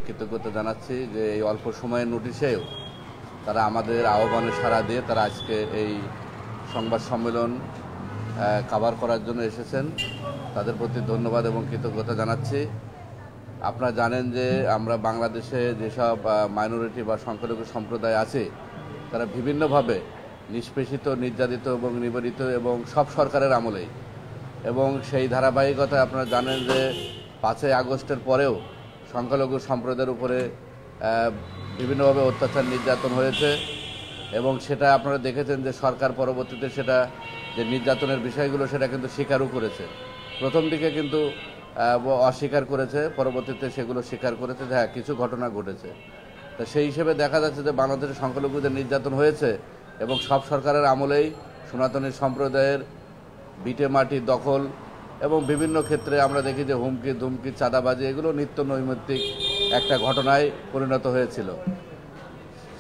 কৃতজ্ঞতা জানাচ্ছি যে এই অল্প সময়ের নোটিশেও তারা আমাদের আহ্বানে সাড়া দিয়ে তারা আজকে এই সংবাদ সম্মেলন কভার করার জন্য এসেছেন। তাদের প্রতি ধন্যবাদ এবং কৃতজ্ঞতা জানাচ্ছি। আপনারা জানেন যে আমরা বাংলাদেশে যেসব মাইনরিটি বা সংখ্যালঘু সম্প্রদায় আছে তারা বিভিন্নভাবে নিষ্পেষিত, নির্যাতিত এবং নিপীড়িত এবং সব সরকারের আমলেই, এবং সেই ধারাবাহিকতায় আপনারা জানেন যে 5ই আগস্টের পরেও সংখ্যালঘু সম্প্রদায়ের উপরে বিভিন্নভাবে অত্যাচার, নির্যাতন হয়েছে এবং সেটা আপনারা দেখেছেন যে সরকার পরবর্তীতে সেটা যে নির্যাতনের বিষয়গুলো সেটা কিন্তু স্বীকারও করেছে। প্রথম দিকে কিন্তু অস্বীকার করেছে, পরবর্তীতে সেগুলো স্বীকার করেছে যে হ্যাঁ কিছু ঘটনা ঘটেছে। তো সেই হিসেবে দেখা যাচ্ছে যে বাংলাদেশের সংখ্যালঘুদের নির্যাতন হয়েছে এবং সব সরকারের আমলেই সনাতনী সম্প্রদায়ের ভিটে মাটি দখল এবং বিভিন্ন ক্ষেত্রে আমরা দেখি যে হুমকি ধুমকি, চাঁদাবাজি এগুলো নিত্য নৈমিত্তিক একটা ঘটনায় পরিণত হয়েছিল।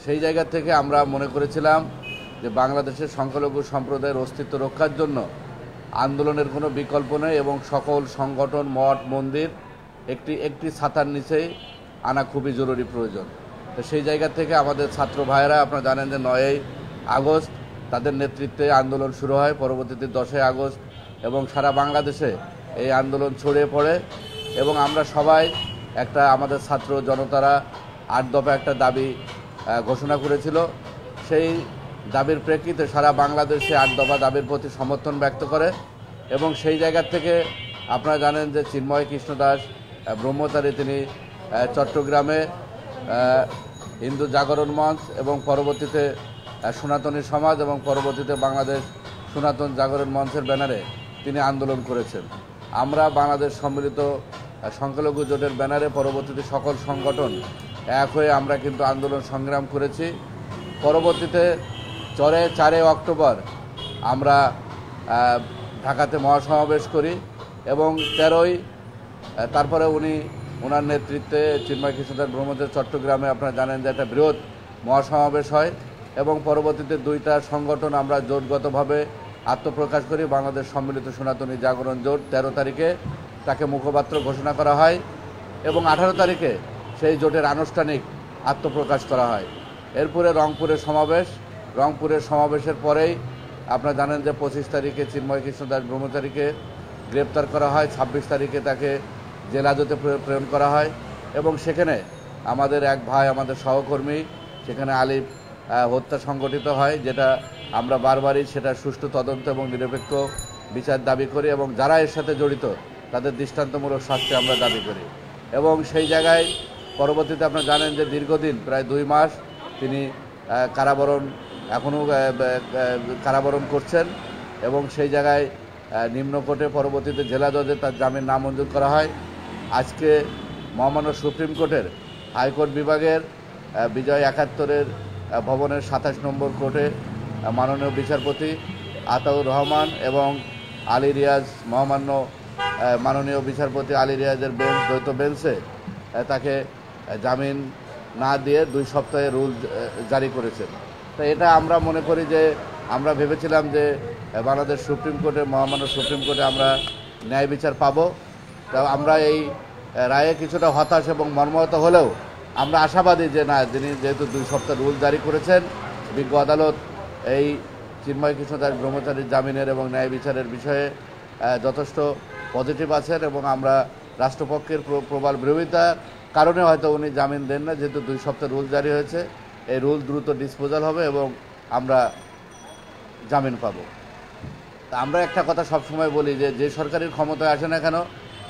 সেই জায়গা থেকে আমরা মনে করেছিলাম যে বাংলাদেশের সংখ্যালঘু সম্প্রদায়ের অস্তিত্ব রক্ষার জন্য আন্দোলনের কোনো বিকল্প নেই এবং সকল সংগঠন, মঠ, মন্দির একটি ছাতার নিচেই আনা খুবই জরুরি প্রয়োজন। তো সেই জায়গা থেকে আমাদের ছাত্র ভাইয়েরা, আপনারা জানেন যে 9ই আগস্ট তাদের নেতৃত্বে আন্দোলন শুরু হয়, পরবর্তীতে 10ই আগস্ট এবং সারা বাংলাদেশে এই আন্দোলন ছড়িয়ে পড়ে এবং আমরা সবাই একটা আমাদের ছাত্র জনতারা 8 দফা একটা দাবি ঘোষণা করেছিল। সেই দাবির প্রেক্ষিতে সারা বাংলাদেশে 8 দফা দাবির প্রতি সমর্থন ব্যক্ত করে এবং সেই জায়গা থেকে আপনারা জানেন যে চিন্ময় কৃষ্ণ দাস ব্রহ্মচারী তিনি চট্টগ্রামে হিন্দু জাগরণ মঞ্চ এবং পরবর্তীতে সনাতনী সমাজ এবং পরবর্তীতে বাংলাদেশ সনাতন জাগরণ মঞ্চের ব্যানারে তিনি আন্দোলন করেছেন। আমরা বাংলাদেশ সম্মিলিত সংখ্যালঘু জোটের ব্যানারে পরবর্তীতে সকল সংগঠন এক হয়ে আমরা কিন্তু আন্দোলন সংগ্রাম করেছি। পরবর্তীতে 4 অক্টোবর আমরা ঢাকাতে মহাসমাবেশ করি এবং 13ই তারপরে ওনার নেতৃত্বে চিন্ময় কৃষ্ণদাস ব্রহ্মচারী চট্টগ্রামে আপনারা জানেন যে একটা বৃহৎ মহাসমাবেশ হয় এবং পরবর্তীতে 2টা সংগঠন আমরা জোটগতভাবে আত্মপ্রকাশ করি। বাংলাদেশ সম্মিলিত সনাতনী জাগরণ জোট 13 তারিখে তাকে মুখপাত্র ঘোষণা করা হয় এবং 18 তারিখে সেই জোটের আনুষ্ঠানিক আত্মপ্রকাশ করা হয়। এরপরে রংপুরের সমাবেশের পরেই আপনারা জানেন যে 25 তারিখে চিন্ময় কৃষ্ণদাস ব্রহ্মচারীকে গ্রেপ্তার করা হয়, 26 তারিখে তাকে জেল হাজতে প্রেরণ করা হয় এবং সেখানে আমাদের এক ভাই, আমাদের সহকর্মী, সেখানে আলিফ হত্যা সংগঠিত হয়, যেটা আমরা বারবারই সেটা সুষ্ঠু তদন্ত এবং নিরপেক্ষ বিচার দাবি করি এবং যারা এর সাথে জড়িত তাদের দৃষ্টান্তমূলক শাস্তি আমরা দাবি করি এবং সেই জায়গায় পরবর্তীতে আপনারা জানেন যে দীর্ঘদিন প্রায় 2 মাস তিনি কারাবরণ করছেন এবং সেই জায়গায় নিম্ন কোর্টে পরবর্তীতে জেলা জজে তার জামিন নামঞ্জুর করা হয়। আজকে মহামান্য সুপ্রিম কোর্টের হাইকোর্ট বিভাগের বিজয় 71 ভবনের 27 নম্বর কোর্টে মাননীয় বিচারপতি আতাউর রহমান এবং আলী রিয়াজ, মহামান্য মাননীয় বিচারপতি আলী রিয়াজের বেঞ্চ, দ্বৈত বেঞ্চে তাকে জামিন না দিয়ে 2 সপ্তাহের রুল জারি করেছেন। তো এটা আমরা মনে করি যে আমরা ভেবেছিলাম যে বাংলাদেশ সুপ্রিম কোর্টে, মহামান্য সুপ্রিম কোর্টে আমরা ন্যায় বিচার পাবো। তা আমরা এই রায়ে কিছুটা হতাশ এবং মর্মাহত হলেও আমরা আশাবাদী যে না, যিনি যেহেতু 2 সপ্তাহ রুল জারি করেছেন, বিজ্ঞ আদালত এই চিন্ময় কৃষ্ণদাস ব্রহ্মচারীর জামিনের এবং ন্যায় বিচারের বিষয়ে যথেষ্ট পজিটিভ আছেন এবং আমরা রাষ্ট্রপক্ষের প্রবল বিরোধিতার কারণে হয়তো উনি জামিন দেন না, যেহেতু 2 সপ্তাহ রুল জারি হয়েছে। এই রুল দ্রুত ডিসপোজাল হবে এবং আমরা জামিন পাবো। তা আমরা একটা কথা সবসময় বলি যে সরকারের ক্ষমতায় আসে না কেন,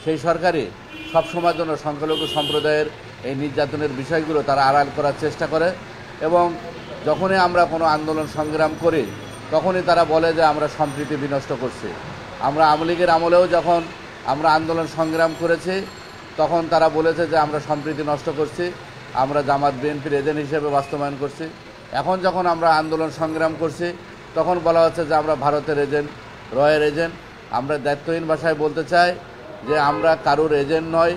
সেই সরকারই সবসময়ের জন্য সংখ্যালঘু সম্প্রদায়ের এই নির্যাতনের বিষয়গুলো তারা আড়াল করার চেষ্টা করে এবং যখনই আমরা কোনো আন্দোলন সংগ্রাম করি তখনই তারা বলে যে আমরা সম্প্রীতি বিনষ্ট করছি। আমরা আওয়ামী লীগের আমলেও যখন আমরা আন্দোলন সংগ্রাম করেছি তখন তারা বলেছে যে আমরা সম্প্রীতি নষ্ট করছি, আমরা জামাত বিএনপির এজেন্ট হিসেবে বাস্তবায়ন করছি। এখন যখন আমরা আন্দোলন সংগ্রাম করছি তখন বলা হচ্ছে যে আমরা ভারতের এজেন্ট, রয়ের এজেন্ট। আমরা দায়িত্বহীন ভাষায় বলতে চাই যে আমরা কারুর এজেন্ট নয়,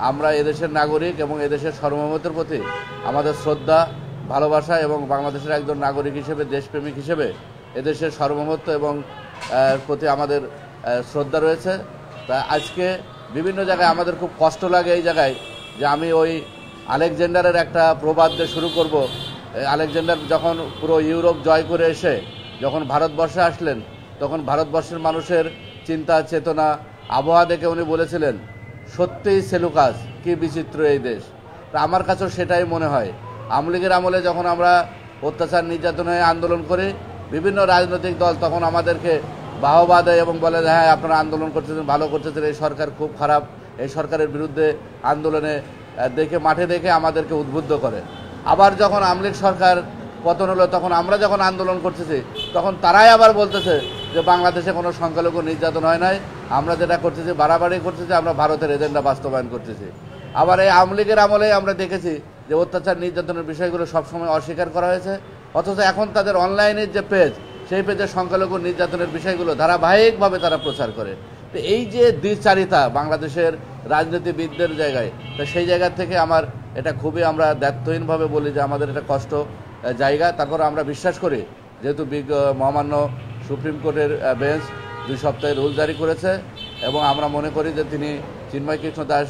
আমরা এদেশের নাগরিক এবং এদেশের সার্বভৌমত্বের প্রতি আমাদের শ্রদ্ধা, ভালোবাসা এবং বাংলাদেশের একজন নাগরিক হিসেবে, দেশপ্রেমিক হিসেবে এদেশের সার্বভৌমত্ব এবং প্রতি আমাদের শ্রদ্ধা রয়েছে। তা আজকে বিভিন্ন জায়গায় আমাদের খুব কষ্ট লাগে এই জায়গায় যে আমি ওই আলেকজান্ডারের একটা প্রবাদ দিয়ে শুরু করব। আলেকজান্ডার যখন পুরো ইউরোপ জয় করে এসে যখন ভারতবর্ষে আসলেন, তখন ভারতবর্ষের মানুষের চিন্তা চেতনা আবহাওয়া দেখে উনি বলেছিলেন, সত্যিই সেলুকাস, কি বিচিত্র এই দেশ। তা আমার কাছেও সেটাই মনে হয়। আওয়ামী লীগের আমলে যখন আমরা অত্যাচার নির্যাতন হয়ে আন্দোলন করি, বিভিন্ন রাজনৈতিক দল তখন আমাদেরকে বাহবা দেয় এবং বলে যে হ্যাঁ আপনারা আন্দোলন করতেছেন, ভালো করতেছেন, এই সরকার খুব খারাপ, এই সরকারের বিরুদ্ধে আন্দোলনে দেখে মাঠে দেখে আমাদেরকে উদ্বুদ্ধ করে। আবার যখন আওয়ামী লীগ সরকার পতন হলো, তখন আমরা যখন আন্দোলন করতেছি, তখন তারাই আবার বলতেছে যে বাংলাদেশে কোনো সংখ্যালঘু নির্যাতন হয় নাই, আমরা যেটা করতেছি বাড়াবাড়ি করতেছি, আমরা ভারতের এজেন্ডা বাস্তবায়ন করতেছি। আবার এই আওয়ামী লীগের আমলে আমরা দেখেছি যে অত্যাচার নির্যাতনের বিষয়গুলো সবসময় অস্বীকার করা হয়েছে, অথচ এখন তাদের অনলাইনের যে পেজ, সেই পেজে সংখ্যালঘু নির্যাতনের বিষয়গুলো ধারাবাহিকভাবে তারা প্রচার করে। তো এই যে দ্বিচারিতা বাংলাদেশের রাজনীতিবিদদের জায়গায়, তো সেই জায়গা থেকে আমার এটা খুবই, আমরা দায়িত্বহীনভাবে বলি যে আমাদের এটা কষ্ট জায়গা। তারপর আমরা বিশ্বাস করি, যেহেতু মহামান্য সুপ্রিম কোর্টের বেঞ্চ 2 সপ্তাহের রুল জারি করেছে, এবং আমরা মনে করি যে তিনি চিন্ময় কৃষ্ণ দাস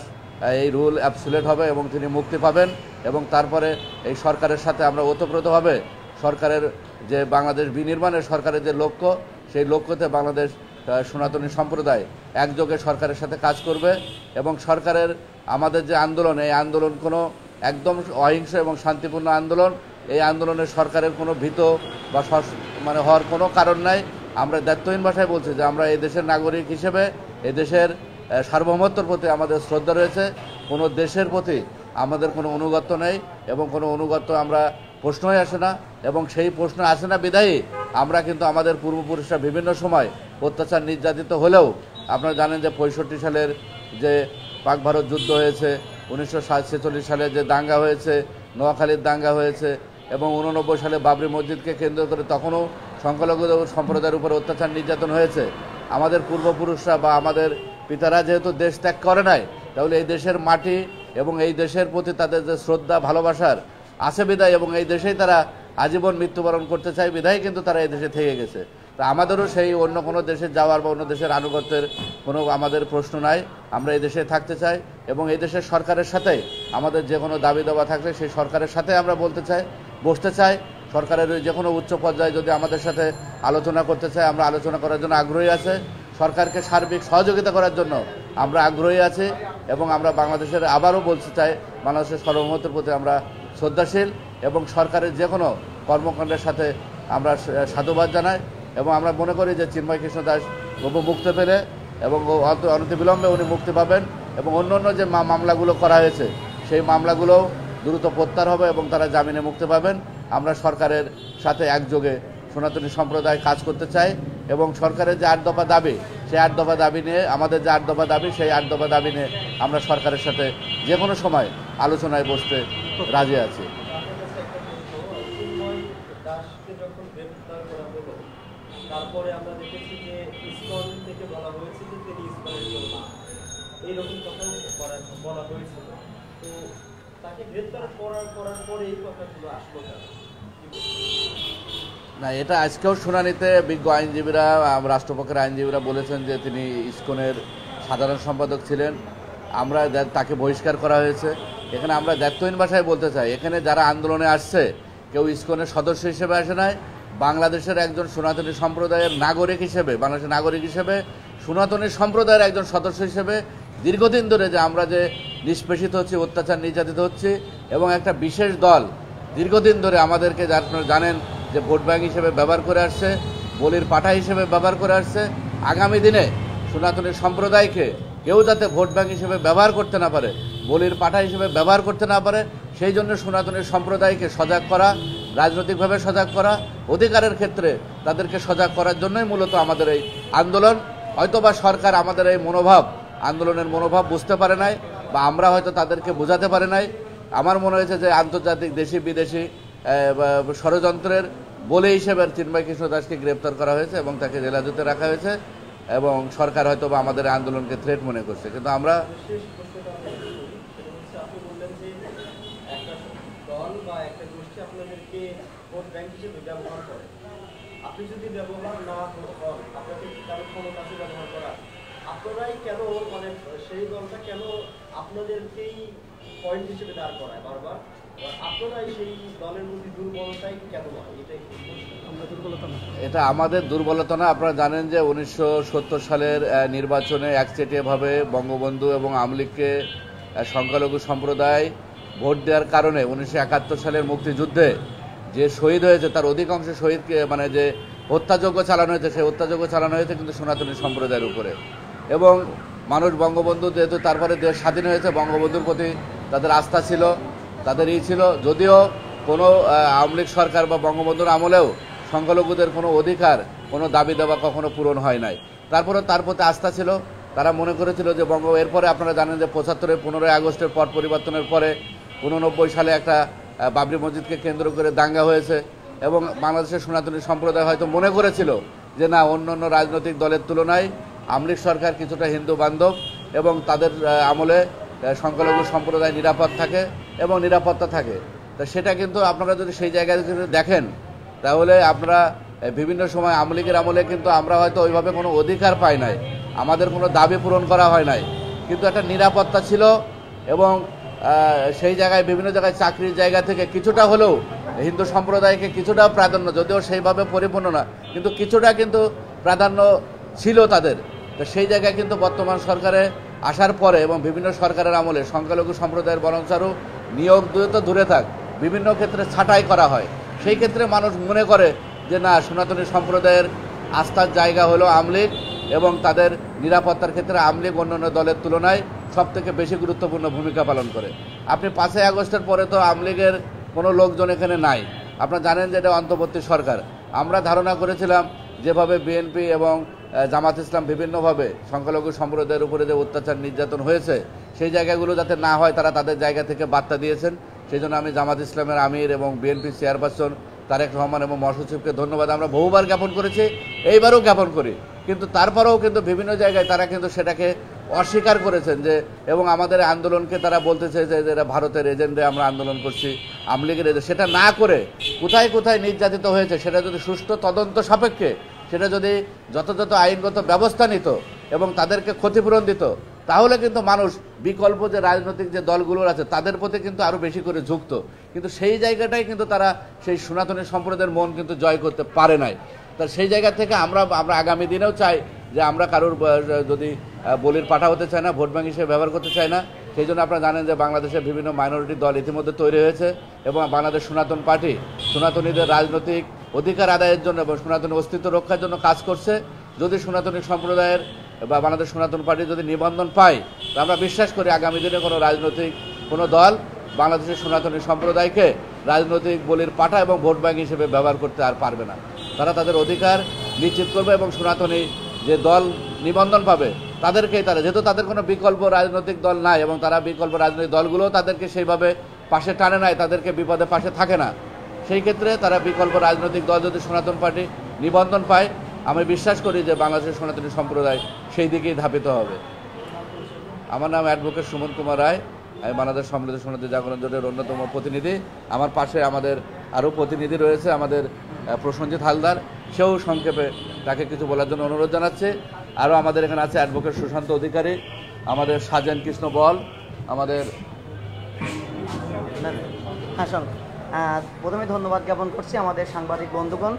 এই রুল অ্যাবসুলেট হবে এবং তিনি মুক্তি পাবেন। এবং তারপরে এই সরকারের সাথে আমরা ওতপ্রোতভাবে সরকারের যে বাংলাদেশ বিনির্মাণের সরকারের যে লক্ষ্য, সেই লক্ষ্যতে বাংলাদেশ সনাতনী সম্প্রদায় একযোগে সরকারের সাথে কাজ করবে। এবং সরকারের আমাদের যে আন্দোলন, এই আন্দোলন কোনো একদম অহিংস এবং শান্তিপূর্ণ আন্দোলন। এই আন্দোলনে সরকারের কোনো ভীত বা হওয়ার কোনো কারণ নাই। আমরা দায়িত্বহীন ভাষায় বলছি যে আমরা এই দেশের নাগরিক হিসেবে এই দেশের সার্বভৌমত্বের প্রতি আমাদের শ্রদ্ধা রয়েছে। কোনো দেশের প্রতি আমাদের কোনো অনুগত্য নেই এবং কোনো অনুগত্য আমরা প্রশ্নই আসে না। এবং সেই প্রশ্ন আসে না বিধায়ী আমরা কিন্তু আমাদের পূর্বপুরুষরা বিভিন্ন সময় অত্যাচার নির্যাতিত হলেও, আপনারা জানেন যে 65 সালের যে পাক ভারত যুদ্ধ হয়েছে, 1946 সালে যে দাঙ্গা হয়েছে, নোয়াখালীর দাঙ্গা হয়েছে, এবং 89 সালে বাবরি মসজিদকে কেন্দ্র করে তখনও সংখ্যালঘু সম্প্রদায়ের উপর অত্যাচার নির্যাতন হয়েছে। আমাদের পূর্বপুরুষরা বা আমাদের পিতারা যেহেতু দেশ ত্যাগ করে নাই, তাহলে এই দেশের মাটি এবং এই দেশের প্রতি তাদের যে শ্রদ্ধা ভালোবাসার আছে বিদায়, এবং এই দেশেই তারা আজীবন মৃত্যুবরণ করতে চায় বিদায় কিন্তু তারা এই দেশে থেকে গেছে। তো আমাদেরও সেই অন্য কোনো দেশে যাওয়ার বা অন্য দেশের আনুগত্যের কোনো আমাদের প্রশ্ন নাই। আমরা এই দেশে থাকতে চাই এবং এই দেশের সরকারের সাথে আমাদের যে কোনো দাবি দাবা থাকলে সেই সরকারের সাথে আমরা বসতে চাই। সরকারের যে কোনো উচ্চ পর্যায়ে যদি আমাদের সাথে আলোচনা করতে চায়, আমরা আলোচনা করার জন্য আগ্রহী আছে। সরকারকে সার্বিক সহযোগিতা করার জন্য আমরা আগ্রহী আছি এবং আমরা বাংলাদেশের, আবারও বলতে চাই, বাংলাদেশের সার্বভৌমত্বের প্রতি আমরা শ্রদ্ধাশীল এবং সরকারের যে কোনো কর্মকাণ্ডের সাথে আমরা সাধুবাদ জানাই। এবং আমরা মনে করি যে চিন্ময় কৃষ্ণ দাস বাবু মুক্তি পেলে এবং অনতিবিলম্বে উনি মুক্তি পাবেন এবং অন্য যে মামলাগুলো করা হয়েছে সেই মামলাগুলোও দ্রুত প্রত্যাহার হবে এবং তারা জামিনে মুক্তি পাবেন। আমরা সরকারের সাথে একযোগে সনাতনী সম্প্রদায় কাজ করতে চাই এবং সরকারের যে 8 দফা দাবি, সেই 8 দফা দাবি নিয়ে, আমাদের যে 8 দফা দাবি, সেই 8 দফা দাবি নিয়ে আমরা সরকারের সাথে যে কোনো সময় আলোচনায় বসতে রাজি আছি। তারপরে আমরা দেখেছি যে ইসকন থেকে বলা হয়েছে যে তিনি ইসকনের কেউ না, এইরকম কথা বলা হয়েছিল। তো তাকে গ্রেপ্তার করার পরে এই কথাগুলো আসলো না, এটা আজকেও শুনানিতে বিজ্ঞ আইনজীবীরা, রাষ্ট্রপক্ষের আইনজীবীরা বলেছেন যে তিনি ইসকনের সাধারণ সম্পাদক ছিলেন। আমরা তাকে বহিষ্কার করা হয়েছে। এখানে আমরা দায়িত্বহীন ভাষায় বলতে চাই, এখানে যারা আন্দোলনে আসছে কেউ ইসকনের সদস্য হিসেবে আসে নাই, বাংলাদেশের একজন সনাতনী সম্প্রদায়ের নাগরিক হিসেবে, বাংলাদেশের নাগরিক হিসেবে, সনাতনী সম্প্রদায়ের একজন সদস্য হিসেবে দীর্ঘদিন ধরে যে আমরা যে নিষ্পেষিত হচ্ছি, অত্যাচার নির্যাতিত হচ্ছি এবং একটা বিশেষ দল দীর্ঘদিন ধরে আমাদেরকে, আপনারা জানেন, যে ভোট ব্যাংক হিসেবে ব্যবহার করে আসছে, বলির পাঠা হিসেবে ব্যবহার করে আসছে। আগামী দিনে সনাতনী সম্প্রদায়কে কেউ যাতে ভোট ব্যাংক হিসেবে ব্যবহার করতে না পারে, বলির পাঠা হিসেবে ব্যবহার করতে না পারে, সেই জন্য সনাতনী সম্প্রদায়কে সজাগ করা, রাজনৈতিকভাবে সজাগ করা, অধিকারের ক্ষেত্রে তাদেরকে সজাগ করার জন্যই মূলত আমাদের এই আন্দোলন। হয়তোবা সরকার আমাদের এই মনোভাব, আন্দোলনের মনোভাব বুঝতে পারে নাই বা আমরা হয়তো তাদেরকে বোঝাতে পারে নাই। আমার মনে হয়েছে যে আন্তর্জাতিক দেশি বিদেশি ষড়যন্ত্রের বলে হিসেবে চিন্ময় কৃষ্ণ দাসকে গ্রেপ্তার করা হয়েছে এবং তাকে জেলহাজতে রাখা হয়েছে এবং সরকার হয়তো বা আমাদের আন্দোলনকে থ্রেট মনে করছে। কিন্তু আমরা আপনি যদি ব্যবহার না করেন, আপনাকে কারো ক্ষমতা আছে ব্যবহার করা, আপনারাই কেন, মানে সেই দলটা কেন আপনাদেরকেই পয়েন্ট হিসেবে দাঁড় করায় বারবার। আপনারা সেই দলের মধ্যে দুর্বলতাই কেন হয়, এটাই আমরা দুর্বলতা না, এটা আমাদের দুর্বলতা না। আপনারা জানেন যে 1970 সালের নির্বাচনে একচেটিয়াভাবে বঙ্গবন্ধু এবং আওয়ামী লীগকে সংখ্যালঘু সম্প্রদায় ভোট দেওয়ার কারণে 1971 সালের মুক্তিযুদ্ধে যে শহীদ হয়েছে তার অধিকাংশ শহীদকে মানে যে হত্যাযজ্ঞ চালানো হয়েছে, সেই হত্যাযজ্ঞ চালানো হয়েছে কিন্তু সনাতনী সম্প্রদায়ের উপরে। এবং মানুষ বঙ্গবন্ধু যেহেতু তারপরে দেশ স্বাধীন হয়েছে, বঙ্গবন্ধুর প্রতি তাদের আস্থা ছিল, তাদের ছিল। যদিও কোনো আওয়ামী লীগ সরকার বা বঙ্গবন্ধুর আমলেও সংখ্যালঘুদের কোনো অধিকার, কোনো দাবি দাবা কখনো পূরণ হয় নাই, তারপরে তার প্রতি আস্থা ছিল। তারা মনে করেছিল যে এরপরে আপনারা জানেন যে 75-এর 15ই আগস্টের পট পরিবর্তনের পরে 89 সালে একটা বাবরি মসজিদকে কেন্দ্র করে দাঙ্গা হয়েছে এবং বাংলাদেশের সনাতনী সম্প্রদায় হয়তো মনে করেছিল যে না, অন্য অন্য রাজনৈতিক দলের তুলনায় আওয়ামী লীগ সরকার কিছুটা হিন্দু বান্ধব এবং তাদের আমলে সংখ্যালঘু সম্প্রদায় নিরাপদ থাকে এবং নিরাপত্তা থাকে। তা সেটা কিন্তু আপনারা যদি সেই জায়গায় দেখেন তাহলে আপনারা বিভিন্ন সময় আওয়ামী লীগের আমলে কিন্তু আমরা হয়তো ওইভাবে কোনো অধিকার পাই নাই, আমাদের কোনো দাবি পূরণ করা হয় নাই, কিন্তু একটা নিরাপত্তা ছিল এবং সেই জায়গায় বিভিন্ন জায়গায় চাকরির জায়গা থেকে কিছুটা হলেও হিন্দু সম্প্রদায়কে কিছুটা প্রাধান্য, যদিও সেইভাবে পরিপূর্ণ না, কিন্তু কিছুটা কিন্তু প্রাধান্য ছিল তাদের। তো সেই জায়গায় কিন্তু বর্তমান সরকারে আসার পরে এবং বিভিন্ন সরকারের আমলে সংখ্যালঘু সম্প্রদায়ের বরঞ্চ আরও নিয়োগ তো দূরে থাক, বিভিন্ন ক্ষেত্রে ছাঁটাই করা হয়। সেই ক্ষেত্রে মানুষ মনে করে যে না, সনাতনী সম্প্রদায়ের আস্থার জায়গা হলো আওয়ামী লীগ এবং তাদের নিরাপত্তার ক্ষেত্রে আওয়ামী লীগ অন্যান্য দলের তুলনায় সবথেকে বেশি গুরুত্বপূর্ণ ভূমিকা পালন করে। আপনি 5ই আগস্টের পরে তো আওয়ামী লীগের কোনো লোকজন এখানে নাই, আপনারা জানেন যে এটা অন্তর্বর্তী সরকার। আমরা ধারণা করেছিলাম যেভাবে বিএনপি এবং জামাত ইসলাম বিভিন্নভাবে সংখ্যালঘু সম্প্রদায়ের উপরে যে অত্যাচার নির্যাতন হয়েছে সেই জায়গাগুলো যাতে না হয় তারা তাদের জায়গা থেকে বার্তা দিয়েছেন। সেই জন্য আমি জামাত ইসলামের আমির এবং বিএনপি চেয়ারপারসন তারেক রহমান এবং মহাসচিবকে ধন্যবাদ। আমরা বহুবার জ্ঞাপন করেছি, এইবারও জ্ঞাপন করি, কিন্তু তারপরেও কিন্তু বিভিন্ন জায়গায় তারা কিন্তু সেটাকে অস্বীকার করেছেন যে, এবং আমাদের আন্দোলনকে তারা বলতেছে যে এরা ভারতের এজেন্ডে আমরা আন্দোলন করছি, আওয়ামী লীগের এজেন্ডা। সেটা না করে কোথায় কোথায় নির্যাতিত হয়েছে সেটা যদি সুষ্ঠু তদন্ত সাপেক্ষে সেটা যদি যথাযথ আইনগত ব্যবস্থা নিত এবং তাদেরকে ক্ষতিপূরণ দিত, তাহলে কিন্তু মানুষ বিকল্প যে রাজনৈতিক যে দলগুলো আছে তাদের প্রতি কিন্তু আরও বেশি করে ঝুঁকত। কিন্তু সেই জায়গাটাই কিন্তু তারা সেই সনাতনী সম্প্রদায়ের মন কিন্তু জয় করতে পারে নাই। তা সেই জায়গা থেকে আমরা আগামী দিনেও চাই যে আমরা কারোর যদি বলির পাঠা হতে চাই না, ভোট ব্যাংক হিসেবে ব্যবহার করতে চাই না। সেই জন্য আপনারা জানেন যে বাংলাদেশের বিভিন্ন মাইনরিটি দল ইতিমধ্যে তৈরি হয়েছে এবং বাংলাদেশ সনাতন পার্টি সনাতনীদের রাজনৈতিক অধিকার আদায়ের জন্য এবং সনাতনী অস্তিত্ব রক্ষার জন্য কাজ করছে। যদি সনাতনী সম্প্রদায়ের বা বাংলাদেশ সনাতন পার্টি যদি নিবন্ধন পায়, তা আমরা বিশ্বাস করি আগামী দিনে কোনো রাজনৈতিক কোনো দল বাংলাদেশের সনাতনী সম্প্রদায়কে রাজনৈতিক বলির পাঠা এবং ভোট ব্যাংক হিসেবে ব্যবহার করতে আর পারবে না। তারা তাদের অধিকার নিশ্চিত করবে এবং সনাতনী যে দল নিবন্ধন পাবে তাদেরকেই তারা, যেহেতু তাদের কোনো বিকল্প রাজনৈতিক দল নাই এবং তারা বিকল্প রাজনৈতিক দলগুলোও তাদেরকে সেইভাবে পাশে টানে নাই, তাদেরকে বিপদে পাশে থাকে না, সেই ক্ষেত্রে তারা বিকল্প রাজনৈতিক দল যদি সনাতন পার্টি নিবন্ধন পায়, আমি বিশ্বাস করি যে বাংলাদেশের সনাতনী সম্প্রদায় সেই দিকেই ধাবিত হবে। আমার নাম অ্যাডভোকেট সুমন কুমার রায়, আমি বাংলাদেশ সমৃদ্ধ সনাতনী জাগরণ জোটের অন্যতম প্রতিনিধি। আমার পাশে আমাদের আরও প্রতিনিধি রয়েছে, আমাদের প্রসেনজিৎ হালদার, সেও সংক্ষেপে তাকে কিছু বলার জন্য অনুরোধ জানাচ্ছে। আরও আমাদের এখানে আছে অ্যাডভোকেট সুশান্ত অধিকারী, আমাদের সাজেন কৃষ্ণ বল, আমাদের প্রথমে ধন্যবাদ জ্ঞাপন করছি আমাদের সাংবাদিক বন্ধুগণ,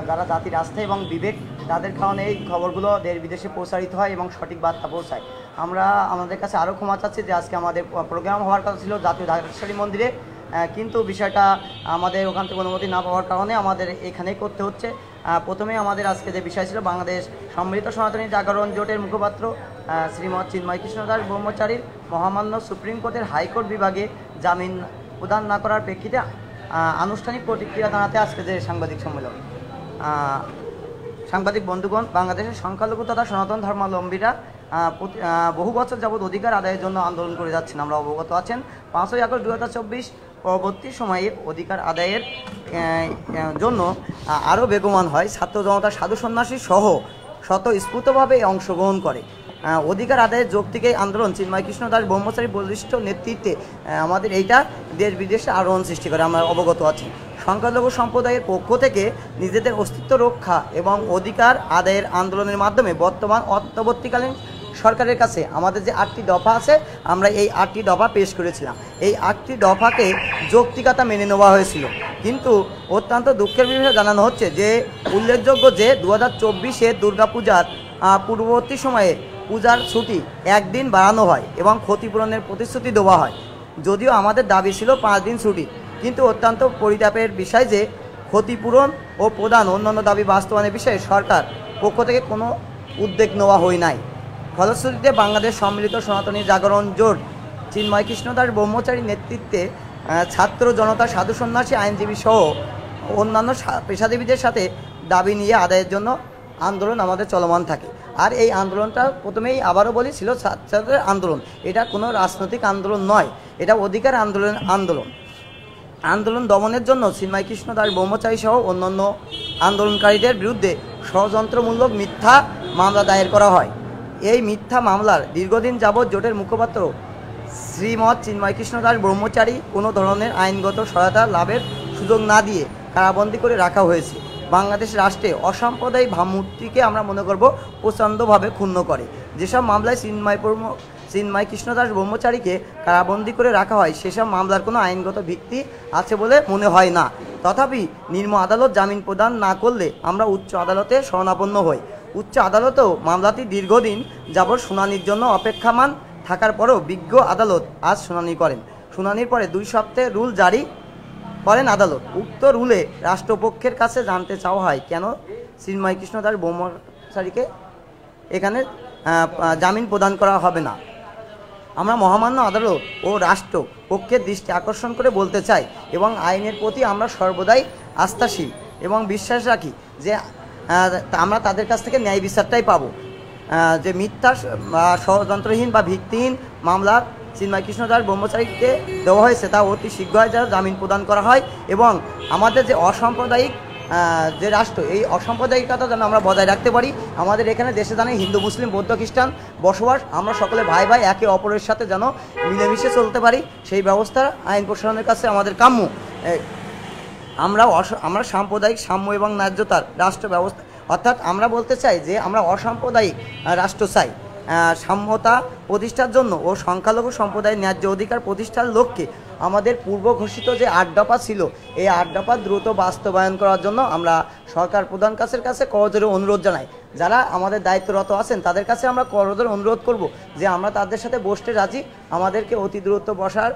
যারা জাতির আস্থা এবং বিবেক, তাদের কারণে এই খবরগুলো দেশ বিদেশে প্রচারিত হয় এবং সঠিক বার্তা পৌঁছায়। আমরা আমাদের কাছে আরও ক্ষমা চাচ্ছি যে আজকে আমাদের প্রোগ্রাম হওয়ার কথা ছিল জাতীয় ধারেশ্বরী মন্দিরে, কিন্তু বিষয়টা আমাদের ওখান থেকে অনুমতি না পাওয়ার কারণে আমাদের এখানেই করতে হচ্ছে। প্রথমে আমাদের আজকে যে বিষয় ছিল বাংলাদেশ সমৃদ্ধ সনাতনী জাগরণ জোটের মুখপাত্র শ্রীমৎ চিন্ময় কৃষ্ণ দাস ব্রহ্মচারীর মহামান্য সুপ্রিম কোর্টের হাইকোর্ট বিভাগে জামিন প্রদান না করার প্রেক্ষিতে আনুষ্ঠানিক প্রতিক্রিয়া জানাতে আজকে যে সাংবাদিক সম্মেলন। সাংবাদিক বন্ধুগণ, বাংলাদেশের সংখ্যালঘু তথা সনাতন ধর্মাবলম্বীরা বহু বছর যাবৎ অধিকার আদায়ের জন্য আন্দোলন করে যাচ্ছেন, আমরা অবগত আছেন। 5ই আগস্ট 2024 পরবর্তী সময়ে অধিকার আদায়ের জন্য আরও বেগবান হয় ছাত্র জনতা, সাধু সন্ন্যাসী সহ স্বতঃস্ফূর্তভাবে অংশগ্রহণ করে। অধিকার আদায়ের যৌক্তিক আন্দোলন চিন্ময় কৃষ্ণ দাস ব্রহ্মচারী বলিষ্ঠ নেতৃত্বে আমাদের এইটা দেশ বিদেশে আলোড়ন সৃষ্টি করে, আমরা অবগত আছি। সংখ্যালঘু সম্প্রদায়ের পক্ষ থেকে নিজেদের অস্তিত্ব রক্ষা এবং অধিকার আদায়ের আন্দোলনের মাধ্যমে বর্তমান অন্তর্বর্তীকালীন সরকারের কাছে আমাদের যে 8টি দফা আছে, আমরা এই 8টি দফা পেশ করেছিলাম। এই 8টি দফাকে যৌক্তিকতা মেনে নেওয়া হয়েছিল, কিন্তু অত্যন্ত দুঃখের বিষয়ে জানানো হচ্ছে যে উল্লেখযোগ্য যে 2024-এ দুর্গাপূজার পূর্ববর্তী সময়ে পূজার ছুটি একদিন বাড়ানো হয় এবং ক্ষতিপূরণের প্রতিশ্রুতি দেওয়া হয়। যদিও আমাদের দাবি ছিল 5 দিন ছুটি, কিন্তু অত্যন্ত পরিতাপের বিষয় যে ক্ষতিপূরণ ও প্রদান অন্যান্য দাবি বাস্তবায়নের বিষয়ে সরকার পক্ষ থেকে কোনো উদ্যোগ নেওয়া হয় নাই। ফলশ্রুতিতে বাংলাদেশ সম্মিলিত সনাতনী জাগরণ জোট চিন্ময় কৃষ্ণ দাস ব্রহ্মচারীর নেতৃত্বে ছাত্র জনতা, সাধু সন্ন্যাসী, আইনজীবী সহ অন্যান্য পেশাজীবীদের সাথে দাবি নিয়ে আদায়ের জন্য আন্দোলন আমাদের চলমান থাকে। আর এই আন্দোলনটা প্রথমেই আবারও বলি ছিল ছাত্রদের আন্দোলন, এটা কোনো রাজনৈতিক আন্দোলন নয়, এটা অধিকার আন্দোলন দমনের জন্য চিন্ময় কৃষ্ণ দাস ব্রহ্মচারী সহ অন্যান্য আন্দোলনকারীদের বিরুদ্ধে ষড়যন্ত্রমূলক মিথ্যা মামলা দায়ের করা হয়। এই মিথ্যা মামলার দীর্ঘদিন যাবৎ জোটের মুখপাত্র শ্রীমৎ চিন্ময় কৃষ্ণ দাস ব্রহ্মচারী কোনো ধরনের আইনগত সহায়তা লাভের সুযোগ না দিয়ে কারাবন্দী করে রাখা হয়েছে। বাংলাদেশ রাষ্ট্রে অসাম্প্রদায়িক ভাবমূর্তিকে আমরা মনে করব প্রচণ্ডভাবে ক্ষুণ্ণ করে। যেসব মামলায় চিন্ময় কৃষ্ণ দাস ব্রহ্মচারীকে কারাবন্দী করে রাখা হয়, সেসব মামলার কোনো আইনগত ভিত্তি আছে বলে মনে হয় না। তথাপি নিম্ন আদালত জামিন প্রদান না করলে আমরা উচ্চ আদালতে শরণাপন্ন হই। উচ্চ আদালতেও মামলাটি দীর্ঘদিন যাবৎ শুনানির জন্য অপেক্ষামান থাকার পরেও বিজ্ঞ আদালত আজ শুনানি করেন। শুনানির পরে 2 সপ্তাহে রুল জারি করেন আদালত। উক্ত রুলে রাষ্ট্রপক্ষের কাছে জানতে চাওয়া হয় কেন চিন্ময় কৃষ্ণ দাস ব্রহ্মচারীকে এখানে জামিন প্রদান করা হবে না। আমরা মহামান্য আদালত ও রাষ্ট্র পক্ষের দৃষ্টি আকর্ষণ করে বলতে চাই এবং আইনের প্রতি আমরা সর্বদাই আস্থাশীল এবং বিশ্বাস রাখি যে আমরা তাদের কাছ থেকে ন্যায় বিচারটাই পাবো। যে মিথ্যা ষড়যন্ত্রহীন বা ভিত্তিহীন মামলা চিন্ময় কৃষ্ণ দাস ব্রহ্মচারীকে দেওয়া হয়েছে তা অতি শীঘ্রই যেন জামিন প্রদান করা হয় এবং আমাদের যে অসাম্প্রদায়িক যে রাষ্ট্র, এই অসাম্প্রদায়িকতা যেন আমরা বজায় রাখতে পারি। আমাদের এখানে দেশে জানে হিন্দু, মুসলিম, বৌদ্ধ, খ্রিস্টান বসবাস, আমরা সকলে ভাই ভাই একে অপরের সাথে যেন মিলেমিশে চলতে পারি, সেই ব্যবস্থা আইন প্রশাসনের কাছে আমাদের কাম্য। আমরা সাম্প্রদায়িক সাম্য এবং ন্যায্যতার রাষ্ট্র ব্যবস্থা, অর্থাৎ আমরা বলতে চাই যে আমরা অসাম্প্রদায়িক রাষ্ট্র চাই। সাম্যতা প্রতিষ্ঠার জন্য ও সংখ্যালঘু সম্প্রদায়ের ন্যায্য অধিকার প্রতিষ্ঠার লক্ষ্যে আমাদের পূর্ব ঘোষিত যে 8 দফা ছিল, এই 8 দফা দ্রুত বাস্তবায়ন করার জন্য আমরা সরকার প্রধান কাছে করজোরে অনুরোধ জানাই। যারা আমাদের দায়িত্বরত আছেন তাদের কাছে আমরা করজোরে অনুরোধ করব যে আমরা তাদের সাথে বসতে রাজি, আমাদেরকে অতি দ্রুত বসার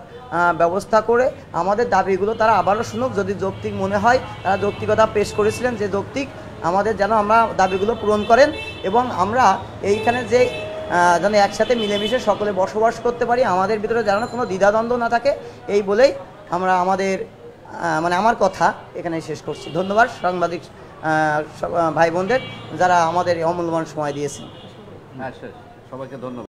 ব্যবস্থা করে আমাদের দাবিগুলো তারা আবারও শুনুক। যদি যৌক্তিক মনে হয়, তারা যৌক্তিকতা পেশ করেছিলেন যে যৌক্তিক, আমাদের যেন আমরা দাবিগুলো পূরণ করেন এবং আমরা এইখানে যে যেন একসাথে মিলেমিশে সকলে বসবাস করতে পারি, আমাদের ভিতরে যেন কোনো দ্বিধাদ্বন্দ্ব না থাকে, এই বলেই আমরা আমার কথা এখানে শেষ করছি। ধন্যবাদ সাংবাদিক ভাই বোনদের যারা আমাদের অমূল্যবান সময় দিয়েছেন। হ্যাঁ, সবাইকে ধন্যবাদ।